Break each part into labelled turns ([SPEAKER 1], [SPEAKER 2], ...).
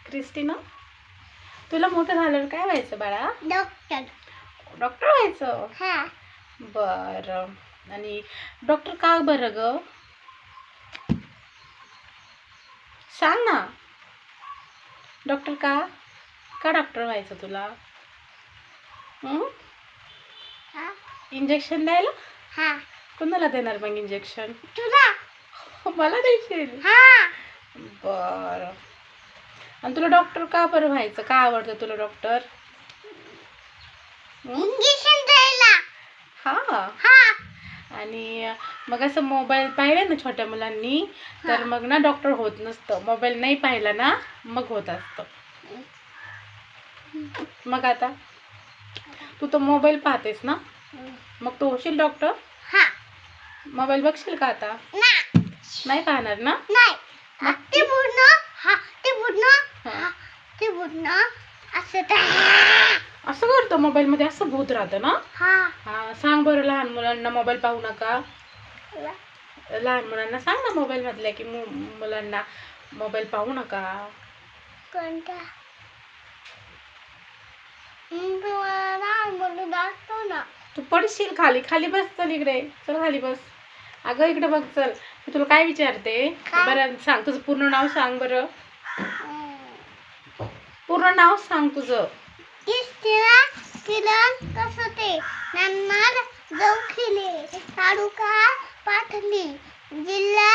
[SPEAKER 1] Christina, तुला मोठं झाल्यावर काय व्हायचं बाळा?
[SPEAKER 2] डॉक्टर.
[SPEAKER 1] डॉक्टर व्हायचं?
[SPEAKER 2] हा.
[SPEAKER 1] बरं. आणि डॉक्टर का बरं ग? सांग ना. डॉक्टर का का डॉक्टर व्हायचं तुला?
[SPEAKER 2] हा.
[SPEAKER 1] इंजेक्शन द्यायला?
[SPEAKER 2] हा.
[SPEAKER 1] कुणाला देणार मग इंजेक्शन?
[SPEAKER 2] तुला.
[SPEAKER 1] मला देशील?
[SPEAKER 2] हा.
[SPEAKER 1] बरं. आणि तुला डॉक्टर का बरं व्हायचं? का आवडतं तुला डॉक्टर?
[SPEAKER 2] इंजेक्शन द्यायला.
[SPEAKER 1] हा.
[SPEAKER 2] हा.
[SPEAKER 1] आणि मग असं मोबाईल पाहिलं ना छोट्या मुलांनी, तर मग ना डॉक्टर होत नसतं. मोबाईल नाही पाहिला ना मग होत असतं. मग आता तू तर मोबाईल पाहतेस ना, मग तू होशील डॉक्टर?
[SPEAKER 2] हा.
[SPEAKER 1] मोबाईल बघशील का आता? नाही पाहणार ना?
[SPEAKER 2] नाही.
[SPEAKER 1] मग
[SPEAKER 2] ते पूर्ण. हा. ते पूर्ण.
[SPEAKER 1] हा.
[SPEAKER 2] ते पूर्ण असं
[SPEAKER 1] असं करतो मोबाईल मध्ये, असं भूत राहतं ना?
[SPEAKER 2] हा.
[SPEAKER 1] हा. सांग बरं लहान मुलांना मोबाईल पाहू नका. लहान मुलांना सांग ना मोबाईल मधल्या की मुलांना मोबाईल पाहू नका.
[SPEAKER 2] कोणता? लहान मुलं दाखव ना.
[SPEAKER 1] तू पडशील खाली. खाली बस. चल इकडे. चल खाली बस. अगं इकडे बघ. चल मी तुला काय विचारते बरं, सांग तुझं पूर्ण नाव सांग बरं. पूर्ण नाव सांग तुझं.
[SPEAKER 2] किरण कसोटे, नांदमार जवखिले, तालुका पाथर्डी, जिल्हा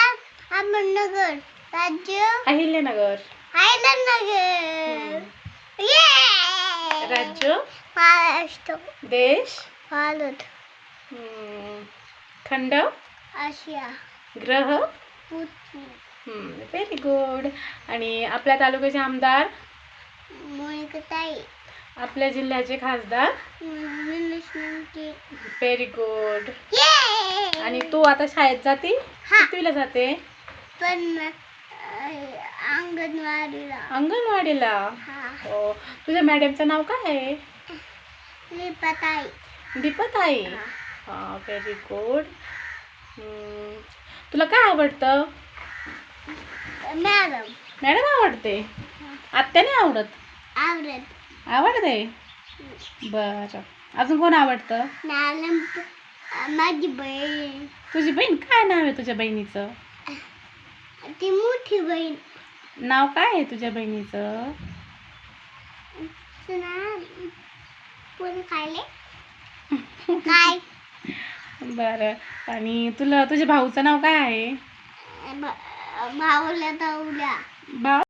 [SPEAKER 2] अहमदनगर, राज्य
[SPEAKER 1] अहिल्यानगर.
[SPEAKER 2] अहिल्यानगर,
[SPEAKER 1] राज्य
[SPEAKER 2] महाराष्ट्र,
[SPEAKER 1] देश
[SPEAKER 2] भारत,
[SPEAKER 1] खंड
[SPEAKER 2] आशिया,
[SPEAKER 1] ग्रह.
[SPEAKER 2] पृथ्वी.
[SPEAKER 1] Very good. आणि आपल्या तालुक्याचे आमदार?
[SPEAKER 2] मोनिकाताई.
[SPEAKER 1] आपल्या जिल्ह्याचे खासदार? Very good. आणि तू आता शाळेत जाते? कितवीला जाते?
[SPEAKER 2] पण अंगणवाडीला.
[SPEAKER 1] अंगणवाडीला? हो. तुझ्या मॅडमचं नाव काय आहे?
[SPEAKER 2] दीपाताई.
[SPEAKER 1] दीपाताई. हा. Very good. तुला काय आवडतं?
[SPEAKER 2] मॅडम.
[SPEAKER 1] मॅडम आवडते? आत्या नाही आवडत? आवडते. बरं. अजून कोण आवडतं?
[SPEAKER 2] माझी बहीण.
[SPEAKER 1] तुझी बहीण? काय नाव आहे तुझ्या बहिणीचं?
[SPEAKER 2] ती मोठी बहीण.
[SPEAKER 1] नाव काय आहे तुझ्या बहिणीचं?
[SPEAKER 2] काय?
[SPEAKER 1] बरं. आणि तुझ्या भाऊचं नाव काय आहे?
[SPEAKER 2] भाऊला.
[SPEAKER 1] भाऊ